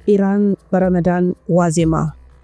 ኢራን በረመዳን ዋዜማ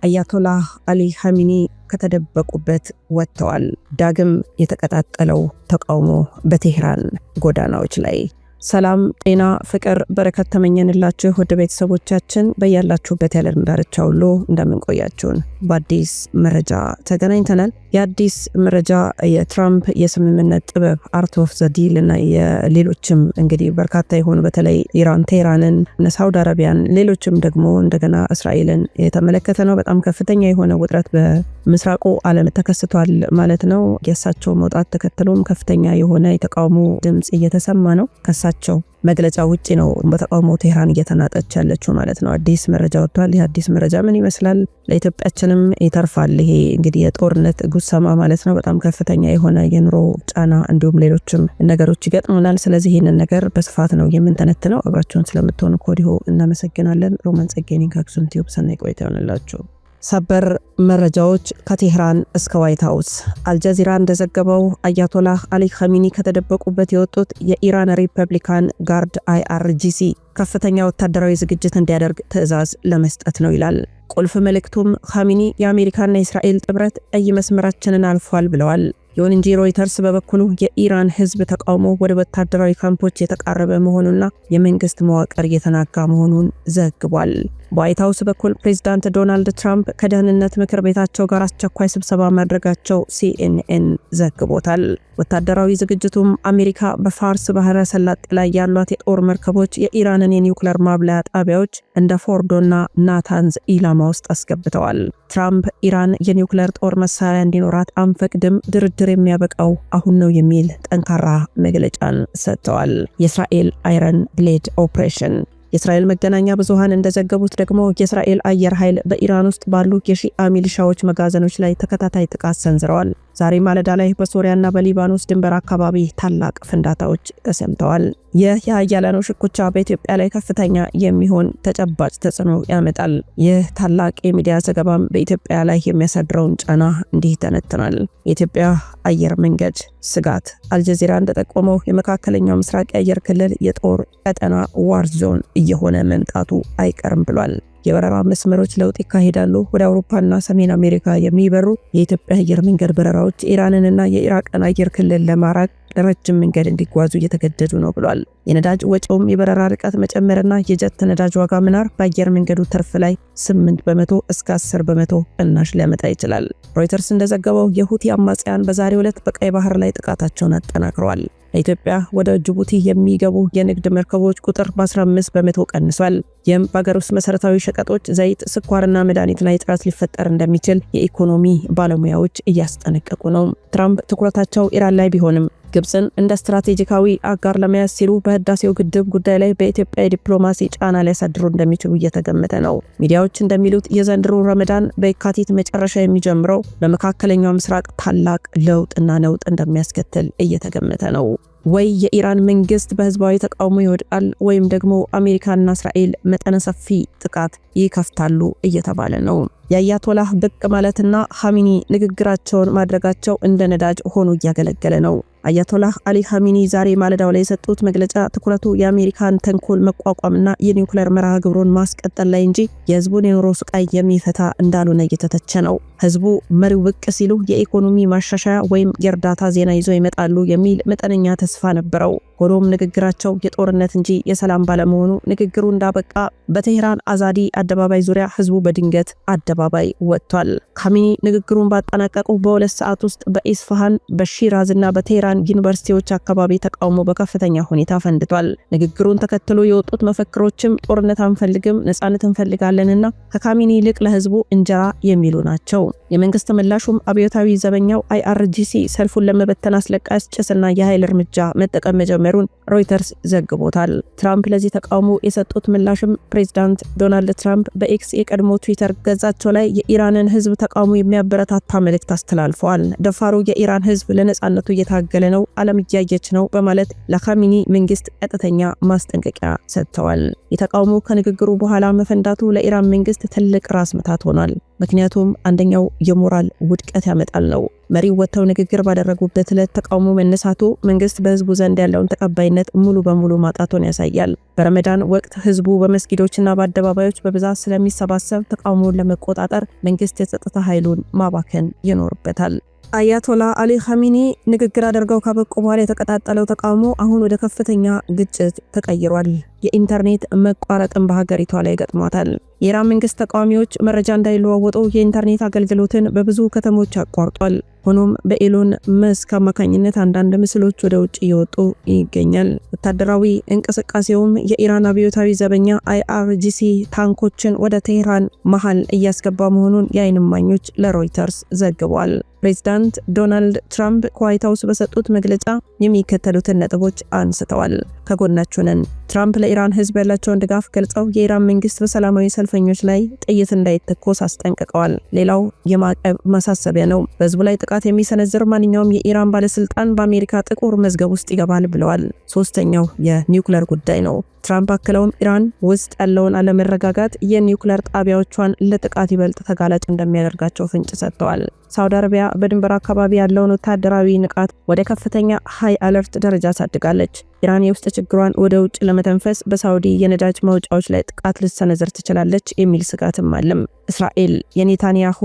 አያቶላህ አሊ ኻሜኒ ከተደበቁበት ወጥተዋል። ዳግም የተቀጣጠለው ተቃውሞ በቴህራን ጎዳናዎች ላይ። ሰላም ጤና ፍቅር በረከት ተመኘንላችሁ ወደ ቤተሰቦቻችን በያላችሁበት ያለን ዳርቻ ሁሉ እንደምንቆያችሁን በአዲስ መረጃ ተገናኝተናል። የአዲስ መረጃ የትራምፕ የስምምነት ጥበብ አርት ኦፍ ዘ ዲል እና የሌሎችም እንግዲህ በርካታ የሆኑ በተለይ ኢራን ቴህራንን፣ ሳውዲ አረቢያን፣ ሌሎችም ደግሞ እንደገና እስራኤልን የተመለከተ ነው። በጣም ከፍተኛ የሆነ ውጥረት በምስራቁ ዓለም ተከስቷል ማለት ነው። የእሳቸው መውጣት ተከትሎም ከፍተኛ የሆነ የተቃውሞ ድምጽ እየተሰማ ነው። ከሳቸው መግለጫ ውጪ ነው በተቃውሞ ቴህራን እየተናጠች ያለችው ማለት ነው። አዲስ መረጃ ወጥቷል። ይህ አዲስ መረጃ ምን ይመስላል? ለኢትዮጵያችንም ይተርፋል። ይሄ እንግዲህ የጦርነት ጉሰማ ማለት ነው። በጣም ከፍተኛ የሆነ የኑሮ ጫና እንዲሁም ሌሎችም ነገሮች ይገጥሙናል። ስለዚህ ይህንን ነገር በስፋት ነው የምንተነትነው። አብራችሁን ስለምትሆኑ ከወዲሁ እናመሰግናለን። ሮማን ጸጋዬ ነኝ ከአክሱም ቲዩብ። ሰናይ ቆይታ ይሆንላችሁ። ሰበር መረጃዎች ከቴህራን እስከ ዋይት ሃውስ። አልጀዚራ እንደዘገበው አያቶላህ አሊ ኻሜኒ ከተደበቁበት የወጡት የኢራን ሪፐብሊካን ጋርድ IRGC ከፍተኛ ወታደራዊ ዝግጅት እንዲያደርግ ትዕዛዝ ለመስጠት ነው ይላል። ቁልፍ መልእክቱም ኻሜኒ የአሜሪካና የእስራኤል ጥምረት ቀይ መስመራችንን አልፏል ብለዋል። ይሁን እንጂ ሮይተርስ በበኩሉ የኢራን ሕዝብ ተቃውሞ ወደ ወታደራዊ ካምፖች የተቃረበ መሆኑና የመንግስት መዋቅር የተናጋ መሆኑን ዘግቧል። በዋይት ሃውስ በኩል ፕሬዝዳንት ዶናልድ ትራምፕ ከደህንነት ምክር ቤታቸው ጋር አስቸኳይ ስብሰባ ማድረጋቸው CNN ዘግቦታል። ወታደራዊ ዝግጅቱም አሜሪካ በፋርስ ባህረ ሰላጤ ላይ ያሏት የጦር መርከቦች የኢራንን የኒውክሌር ማብላያ ጣቢያዎች እንደ ፎርዶና ናታንዝ ኢላማ ውስጥ አስገብተዋል። ትራምፕ ኢራን የኒውክሌር ጦር መሳሪያ እንዲኖራት አንፈቅድም፣ ድርድር የሚያበቃው አሁን ነው የሚል ጠንካራ መግለጫን ሰጥተዋል። የእስራኤል አይረን ብሌድ ኦፕሬሽን። የእስራኤል መገናኛ ብዙሃን እንደዘገቡት ደግሞ የእስራኤል አየር ኃይል በኢራን ውስጥ ባሉ የሺአ ሚሊሻዎች መጋዘኖች ላይ ተከታታይ ጥቃት ሰንዝረዋል። ዛሬ ማለዳ ላይ በሶሪያና በሊባኖስ ድንበር አካባቢ ታላቅ ፍንዳታዎች ተሰምተዋል። ይህ የሀያላኑ ሽኩቻ በኢትዮጵያ ላይ ከፍተኛ የሚሆን ተጨባጭ ተጽዕኖ ያመጣል። ይህ ታላቅ የሚዲያ ዘገባም በኢትዮጵያ ላይ የሚያሳድረውን ጫና እንዲህ ተነትናል። የኢትዮጵያ አየር መንገድ ስጋት። አልጀዚራ እንደጠቆመው የመካከለኛው ምስራቅ የአየር ክልል የጦር ቀጠና ዋር ዞን እየሆነ መምጣቱ አይቀርም ብሏል። የበረራ መስመሮች ለውጥ ይካሄዳሉ። ወደ አውሮፓና ሰሜን አሜሪካ የሚበሩ የኢትዮጵያ አየር መንገድ በረራዎች ኢራንንና የኢራቅን አየር ክልል ለማራቅ ረጅም መንገድ እንዲጓዙ እየተገደዱ ነው ብሏል። የነዳጅ ወጪውም የበረራ ርቀት መጨመርና የጀት ነዳጅ ዋጋ መናር በአየር መንገዱ ትርፍ ላይ 8% እስከ 10% ቅናሽ ሊያመጣ ይችላል። ሮይተርስ እንደዘገበው የሁቲ አማጽያን በዛሬው ዕለት በቀይ ባህር ላይ ጥቃታቸውን አጠናክረዋል። ለኢትዮጵያ ወደ ጅቡቲ የሚገቡ የንግድ መርከቦች ቁጥር በ15% ቀንሷል። ይህም በአገር ውስጥ መሰረታዊ ሸቀጦች፣ ዘይት፣ ስኳርና መድኃኒት ላይ እጥረት ሊፈጠር እንደሚችል የኢኮኖሚ ባለሙያዎች እያስጠነቀቁ ነው። ትራምፕ ትኩረታቸው ኢራን ላይ ቢሆንም ግብፅን እንደ ስትራቴጂካዊ አጋር ለመያዝ ሲሉ በህዳሴው ግድብ ጉዳይ ላይ በኢትዮጵያ የዲፕሎማሲ ጫና ሊያሳድሩ እንደሚችሉ እየተገመተ ነው። ሚዲያዎች እንደሚሉት የዘንድሮ ረመዳን በየካቲት መጨረሻ የሚጀምረው በመካከለኛው ምስራቅ ታላቅ ለውጥና ነውጥ እንደሚያስከትል እየተገመተ ነው። ወይ የኢራን መንግስት በህዝባዊ ተቃውሞ ይወድቃል ወይም ደግሞ አሜሪካና እስራኤል መጠነ ሰፊ ጥቃት ይከፍታሉ እየተባለ ነው። የአያቶላህ ብቅ ማለትና ኻሜኒ ንግግራቸውን ማድረጋቸው እንደ ነዳጅ ሆኖ እያገለገለ ነው። አያቶላህ አሊ ኻሜኒ ዛሬ ማለዳው ላይ የሰጡት መግለጫ ትኩረቱ የአሜሪካን ተንኮል መቋቋምና የኒውክሌር መርሃ ግብሩን ማስቀጠል ላይ እንጂ የህዝቡን የኑሮ ስቃይ የሚፈታ እንዳልሆነ እየተተቸ ነው። ህዝቡ መሪው ብቅ ሲሉ የኢኮኖሚ ማሻሻያ ወይም የእርዳታ ዜና ይዞ ይመጣሉ የሚል መጠነኛ ተስፋ ነበረው። ሆኖም ንግግራቸው የጦርነት እንጂ የሰላም ባለመሆኑ ንግግሩ እንዳበቃ በቴህራን አዛዲ አደባባይ ዙሪያ ህዝቡ በድንገት አደባባይ ወጥቷል። ኻሜኒ ንግግሩን ባጠናቀቁ በ2 ሰዓት ውስጥ በኢስፋሃን በሺራዝና በቴህራን ዩኒቨርሲቲዎች አካባቢ ተቃውሞ በከፍተኛ ሁኔታ ፈንድቷል። ንግግሩን ተከትሎ የወጡት መፈክሮችም ጦርነት አንፈልግም፣ ነጻነት እንፈልጋለንና ከኻሜኒ ይልቅ ለህዝቡ እንጀራ የሚሉ ናቸው። የመንግስት ምላሹም አብዮታዊ ዘበኛው IRGC ሰልፉን ለመበተን አስለቃሽ ጭስና የኃይል እርምጃ መጠቀም መጀመሩን ሮይተርስ ዘግቦታል። ትራምፕ ለዚህ ተቃውሞ የሰጡት ምላሽም ፕሬዝዳንት ዶናልድ ትራምፕ በኤክስ የቀድሞ ትዊተር ገጻቸው ላይ የኢራንን ህዝብ ተቃውሞ የሚያበረታታ መልእክት አስተላልፈዋል። ደፋሩ የኢራን ህዝብ ለነጻነቱ እየታገለ ነው፣ ዓለም እያየች ነው በማለት ለኻሜኒ መንግስት ቀጥተኛ ማስጠንቀቂያ ሰጥተዋል። የተቃውሞ ከንግግሩ በኋላ መፈንዳቱ ለኢራን መንግስት ትልቅ ራስ ምታት ሆኗል። ምክንያቱም አንደኛው የሞራል ውድቀት ያመጣል ነው። መሪው ወጥተው ንግግር ባደረጉበት ዕለት ተቃውሞ መነሳቱ መንግስት በህዝቡ ዘንድ ያለውን ተቀባይነት ሙሉ በሙሉ ማጣቱን ያሳያል። በረመዳን ወቅት ህዝቡ በመስጊዶችና በአደባባዮች በብዛት ስለሚሰባሰብ ተቃውሞውን ለመቆጣጠር መንግስት የጸጥታ ኃይሉን ማባከን ይኖርበታል። አያቶላ አሊ ኻሜኒ ንግግር አድርገው ካበቁ በኋላ የተቀጣጠለው ተቃውሞ አሁን ወደ ከፍተኛ ግጭት ተቀይሯል። የኢንተርኔት መቋረጥን በሀገሪቷ ላይ ገጥሟታል። የኢራን መንግስት ተቃዋሚዎች መረጃ እንዳይለዋወጡ የኢንተርኔት አገልግሎትን በብዙ ከተሞች አቋርጧል። ሆኖም በኤሎን መስክ አማካኝነት አንዳንድ ምስሎች ወደ ውጭ እየወጡ ይገኛል። ወታደራዊ እንቅስቃሴውም የኢራን አብዮታዊ ዘበኛ IRGC ታንኮችን ወደ ቴህራን መሃል እያስገባ መሆኑን የዓይን እማኞች ለሮይተርስ ዘግቧል። ፕሬዚዳንት ዶናልድ ትራምፕ ከዋይት ሃውስ በሰጡት መግለጫ የሚከተሉትን ነጥቦች አንስተዋል። ከጎናችሁ ነን። ትራምፕ ለኢራን ህዝብ ያላቸውን ድጋፍ ገልጸው የኢራን መንግስት በሰላማዊ ሰልፈኞች ላይ ጥይት እንዳይተኮስ አስጠንቅቀዋል። ሌላው የማዕቀብ ማሳሰቢያ ነው። በህዝቡ ላይ ጥቃት የሚሰነዝር ማንኛውም የኢራን ባለስልጣን በአሜሪካ ጥቁር መዝገብ ውስጥ ይገባል ብለዋል። ሶስተኛው የኒውክሌር ጉዳይ ነው። ትራምፕ አክለውም ኢራን ውስጥ ያለውን አለመረጋጋት የኒውክሌር ጣቢያዎቿን ለጥቃት ይበልጥ ተጋላጭ እንደሚያደርጋቸው ፍንጭ ሰጥተዋል። ሳውዲ አረቢያ በድንበር አካባቢ ያለውን ወታደራዊ ንቃት ወደ ከፍተኛ ሃይ አለርት ደረጃ አሳድጋለች። ኢራን የውስጥ ችግሯን ወደ ውጭ ለመተንፈስ በሳውዲ የነዳጅ ማውጫዎች ላይ ጥቃት ልትሰነዝር ትችላለች የሚል ስጋትም አለም። እስራኤል የኔታንያሁ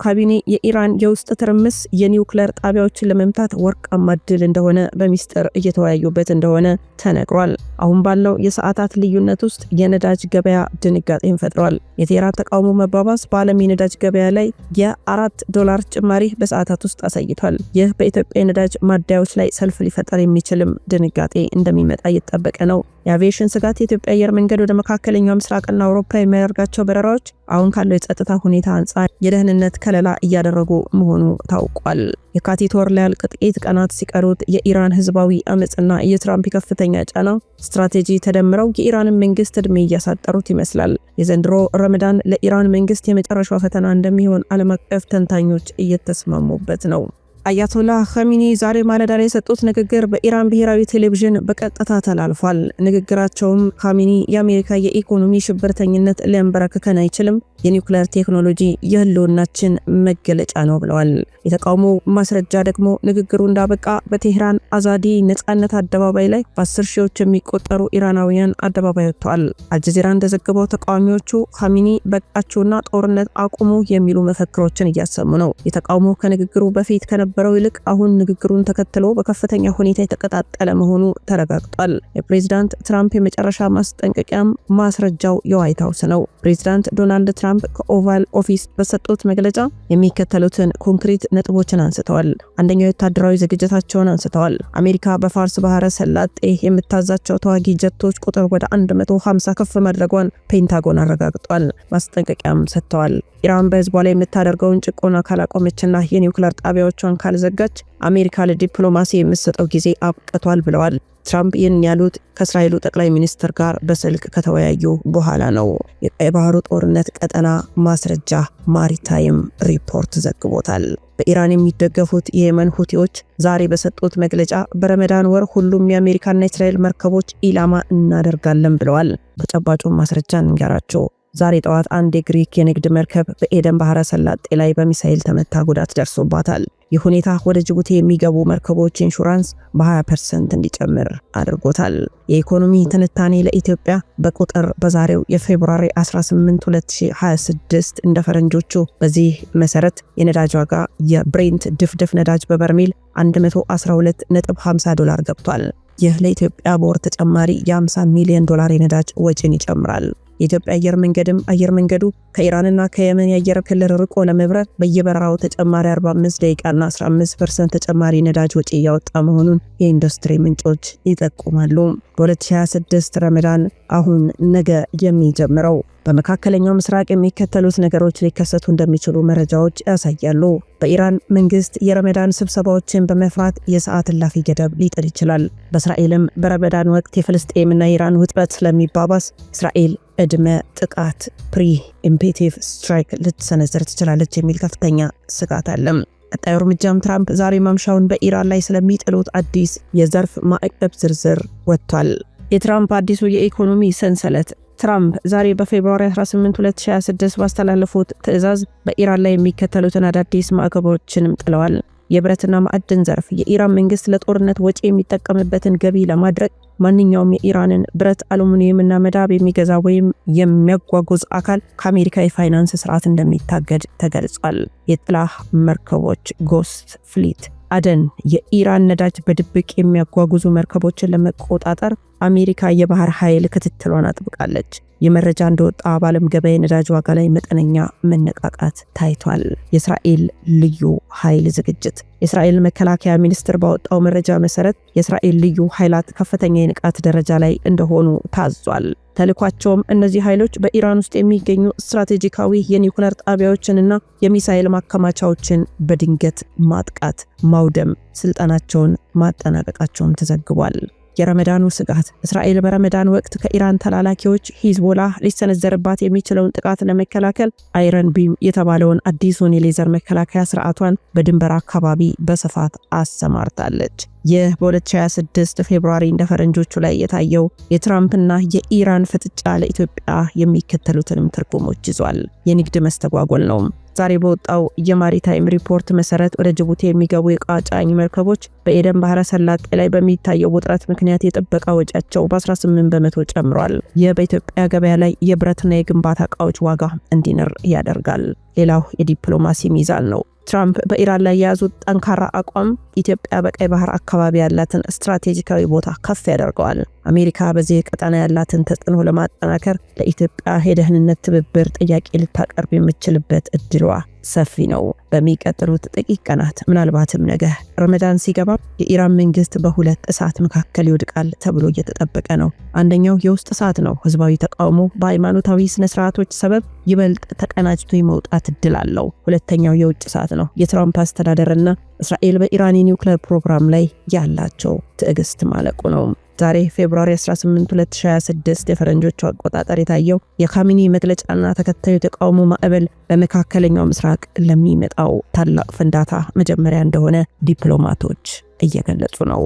ካቢኔ የኢራን የውስጥ ትርምስ የኒውክሌር ጣቢያዎችን ለመምታት ወርቃማ ዕድል እንደሆነ በሚስጥር እየተወያዩበት እንደሆነ ተነግሯል። አሁን ባለው የሰዓታት ልዩነት ውስጥ የነዳጅ ገበያ ድንጋጤን ፈጥሯል። የቴህራን ተቃውሞ መባባስ በዓለም የነዳጅ ገበያ ላይ $4 ጭማሪ በሰዓታት ውስጥ አሳይቷል። ይህ በኢትዮጵያ የነዳጅ ማደያዎች ላይ ሰልፍ ሊፈጠር የሚችልም ድንጋጤ እንደሚመጣ እየተጠበቀ ነው። የአቪዬሽን ስጋት የኢትዮጵያ አየር መንገድ ወደ መካከለኛው ምስራቅና አውሮፓ የሚያደርጋቸው በረራዎች አሁን ካለው የጸጥታ ሁኔታ አንጻር የደህንነት ከለላ እያደረጉ መሆኑ ታውቋል። የካቲት ወር ላይ ጥቂት ቀናት ሲቀሩት የኢራን ህዝባዊ አመጽና የትራምፕ ከፍተኛ ጫና ስትራቴጂ ተደምረው የኢራንን መንግስት እድሜ እያሳጠሩት ይመስላል። የዘንድሮ ረመዳን ለኢራን መንግስት የመጨረሻው ፈተና እንደሚሆን ዓለም አቀፍ ተንታኞች እየተስማሙበት ነው። አያቶላ ኻሜኒ ዛሬ ማለዳ ላይ የሰጡት ንግግር በኢራን ብሔራዊ ቴሌቪዥን በቀጥታ ተላልፏል። ንግግራቸውም ኻሜኒ የአሜሪካ የኢኮኖሚ ሽብርተኝነት ሊያንበረክከን አይችልም፣ የኒውክሌር ቴክኖሎጂ የህልውናችን መገለጫ ነው ብለዋል። የተቃውሞ ማስረጃ ደግሞ ንግግሩ እንዳበቃ በቴህራን አዛዲ ነጻነት አደባባይ ላይ በ10 ሺዎች የሚቆጠሩ ኢራናውያን አደባባይ ወጥተዋል። አልጀዚራ እንደዘገበው ተቃዋሚዎቹ ኻሜኒ በቃቸውና ጦርነት አቁሙ የሚሉ መፈክሮችን እያሰሙ ነው። የተቃውሞ ከንግግሩ በፊት ከነበረው ይልቅ አሁን ንግግሩን ተከትሎ በከፍተኛ ሁኔታ የተቀጣጠለ መሆኑ ተረጋግጧል። የፕሬዝዳንት ትራምፕ የመጨረሻ ማስጠንቀቂያም ማስረጃው የዋይት ሃውስ ነው። ፕሬዝዳንት ዶናልድ ትራምፕ ከኦቫል ኦፊስ በሰጡት መግለጫ የሚከተሉትን ኮንክሪት ነጥቦችን አንስተዋል። አንደኛው የወታደራዊ ዝግጅታቸውን አንስተዋል። አሜሪካ በፋርስ ባህረ ሰላጤ የምታዛቸው ተዋጊ ጀቶች ቁጥር ወደ 150 ከፍ ማድረጓን ፔንታጎን አረጋግጧል። ማስጠንቀቂያም ሰጥተዋል። ኢራን በህዝቧ ላይ የምታደርገውን ጭቆና ካላቆመችና የኒውክሌር ጣቢያዎቿን ካልዘጋች አሜሪካ ለዲፕሎማሲ የምትሰጠው ጊዜ አብቅቷል ብለዋል። ትራምፕ ይህን ያሉት ከእስራኤሉ ጠቅላይ ሚኒስትር ጋር በስልክ ከተወያዩ በኋላ ነው። የቀይ ባህሩ ጦርነት ቀጠና ማስረጃ ማሪታይም ሪፖርት ዘግቦታል። በኢራን የሚደገፉት የየመን ሁቲዎች ዛሬ በሰጡት መግለጫ በረመዳን ወር ሁሉም የአሜሪካና የእስራኤል መርከቦች ኢላማ እናደርጋለን ብለዋል። ተጨባጩን ማስረጃ እንገራቸው። ዛሬ ጠዋት አንድ የግሪክ የንግድ መርከብ በኤደን ባህረ ሰላጤ ላይ በሚሳኤል ተመታ፣ ጉዳት ደርሶባታል። ይህ ሁኔታ ወደ ጅቡቲ የሚገቡ መርከቦች ኢንሹራንስ በ20% እንዲጨምር አድርጎታል። የኢኮኖሚ ትንታኔ ለኢትዮጵያ በቁጥር በዛሬው የፌብሩዋሪ 18 2026 እንደ ፈረንጆቹ በዚህ መሰረት የነዳጅ ዋጋ የብሬንት ድፍድፍ ነዳጅ በበርሜል $112.50 ገብቷል። ይህ ለኢትዮጵያ በወር ተጨማሪ $50 ሚሊዮን የነዳጅ ወጪን ይጨምራል። የኢትዮጵያ አየር መንገዱ ከኢራንና ከየመን የአየር ክልል ርቆ ለመብረር በየበረራው ተጨማሪ 45 ደቂቃና 15% ተጨማሪ ነዳጅ ወጪ እያወጣ መሆኑን የኢንዱስትሪ ምንጮች ይጠቁማሉ። በ2026 ረመዳን አሁን ነገ የሚጀምረው በመካከለኛው ምስራቅ የሚከተሉት ነገሮች ሊከሰቱ እንደሚችሉ መረጃዎች ያሳያሉ። በኢራን መንግስት የረመዳን ስብሰባዎችን በመፍራት የሰዓት እላፊ ገደብ ሊጥል ይችላል። በእስራኤልም በረመዳን ወቅት የፍልስጤምና ኢራን ውጥረት ስለሚባባስ እስራኤል እድመ ጥቃት ፕሪኤምፕቲቭ ስትራይክ ልትሰነዝር ትችላለች የሚል ከፍተኛ ስጋት አለ። ቀጣዩ እርምጃም ትራምፕ ዛሬ ማምሻውን በኢራን ላይ ስለሚጥሉት አዲስ የዘርፍ ማዕቀብ ዝርዝር ወጥቷል። የትራምፕ አዲሱ የኢኮኖሚ ሰንሰለት ትራምፕ ዛሬ በፌብሩዋሪ 18 2026 ባስተላለፉት ትዕዛዝ በኢራን ላይ የሚከተሉትን አዳዲስ ማዕቀቦችንም ጥለዋል። የብረትና ማዕድን ዘርፍ የኢራን መንግስት ለጦርነት ወጪ የሚጠቀምበትን ገቢ ለማድረግ ማንኛውም የኢራንን ብረት፣ አሉሚኒየምና መዳብ የሚገዛ ወይም የሚያጓጉዝ አካል ከአሜሪካ የፋይናንስ ስርዓት እንደሚታገድ ተገልጿል። የጥላ መርከቦች ጎስት ፍሊት አደን የኢራን ነዳጅ በድብቅ የሚያጓጉዙ መርከቦችን ለመቆጣጠር አሜሪካ የባህር ኃይል ክትትሏን አጥብቃለች። የመረጃ እንደወጣ በዓለም ገበያ ነዳጅ ዋጋ ላይ መጠነኛ መነቃቃት ታይቷል። የእስራኤል ልዩ ኃይል ዝግጅት የእስራኤል መከላከያ ሚኒስቴር ባወጣው መረጃ መሰረት የእስራኤል ልዩ ኃይላት ከፍተኛ የንቃት ደረጃ ላይ እንደሆኑ ታዟል። ተልኳቸውም እነዚህ ኃይሎች በኢራን ውስጥ የሚገኙ ስትራቴጂካዊ የኒውክሌር ጣቢያዎችንና የሚሳኤል ማከማቻዎችን በድንገት ማጥቃት፣ ማውደም ስልጣናቸውን ማጠናቀቃቸውን ተዘግቧል። የረመዳኑ ስጋት እስራኤል በረመዳን ወቅት ከኢራን ተላላኪዎች ሂዝቦላህ ሊሰነዘርባት የሚችለውን ጥቃት ለመከላከል አይረን ቢም የተባለውን አዲሱን የሌዘር መከላከያ ስርዓቷን በድንበር አካባቢ በስፋት አሰማርታለች። ይህ በ2026 ፌብሩዋሪ እንደ ፈረንጆቹ ላይ የታየው የትራምፕና የኢራን ፍጥጫ ለኢትዮጵያ የሚከተሉትንም ትርጉሞች ይዟል። የንግድ መስተጓጎል ነው። ዛሬ በወጣው የማሪታይም ሪፖርት መሰረት ወደ ጅቡቲ የሚገቡ የዕቃ ጫኝ መርከቦች በኤደን ባህረ ሰላጤ ላይ በሚታየው ውጥረት ምክንያት የጥበቃ ወጪያቸው በ18 በመቶ ጨምሯል። ይህ በኢትዮጵያ ገበያ ላይ የብረትና የግንባታ ዕቃዎች ዋጋ እንዲንር ያደርጋል። ሌላው የዲፕሎማሲ ሚዛን ነው። ትራምፕ በኢራን ላይ የያዙት ጠንካራ አቋም ኢትዮጵያ በቀይ ባህር አካባቢ ያላትን ስትራቴጂካዊ ቦታ ከፍ ያደርገዋል። አሜሪካ በዚህ ቀጠና ያላትን ተጽዕኖ ለማጠናከር ለኢትዮጵያ የደህንነት ትብብር ጥያቄ ልታቀርብ የምትችልበት እድሏ ሰፊ ነው። በሚቀጥሉት ጥቂት ቀናት ምናልባትም ነገ ረመዳን ሲገባ የኢራን መንግስት በሁለት እሳት መካከል ይወድቃል ተብሎ እየተጠበቀ ነው። አንደኛው የውስጥ እሳት ነው። ህዝባዊ ተቃውሞ በሃይማኖታዊ ስነ ስርዓቶች ሰበብ ይበልጥ ተቀናጅቶ የመውጣት እድል አለው። ሁለተኛው የውጭ እሳት ነው። የትራምፕ አስተዳደርና እስራኤል በኢራን የኒውክሌር ፕሮግራም ላይ ያላቸው ትዕግስት ማለቁ ነው። ዛሬ ፌብሩዋሪ 18 2026 የፈረንጆቹ አቆጣጠር የታየው የካሚኒ መግለጫና ተከታዩ የተቃውሞ ማዕበል በመካከለኛው ምስራቅ ለሚመጣው ታላቅ ፍንዳታ መጀመሪያ እንደሆነ ዲፕሎማቶች እየገለጹ ነው።